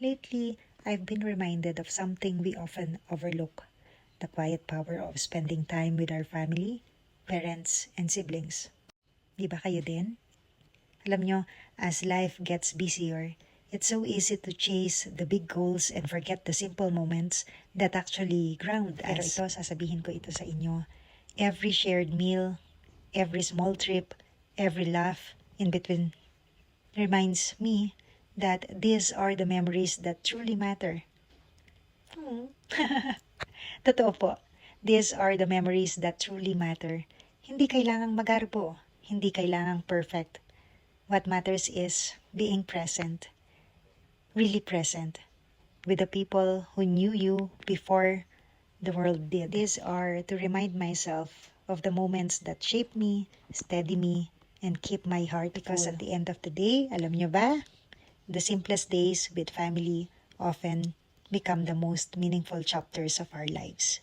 Lately, I've been reminded of something we often overlook, the quiet power of spending time with our family, parents, and siblings. Di ba kayo din? Alam nyo, as life gets busier, it's so easy to chase the big goals and forget the simple moments that actually ground us. Pero ito, sasabihin ko ito sa inyo. Every shared meal, every small trip, every laugh in between reminds me that these are the memories that truly matter. Totoo po. These are the memories that truly matter. Hindi kailangang magarbo. Hindi kailangang perfect. What matters is being present. Really present. With the people who knew you before the world did. These are to remind myself of the moments that shape me, steady me, and keep my heart full. Because at the end of the day, alam nyo ba? The simplest days with family often become the most meaningful chapters of our lives.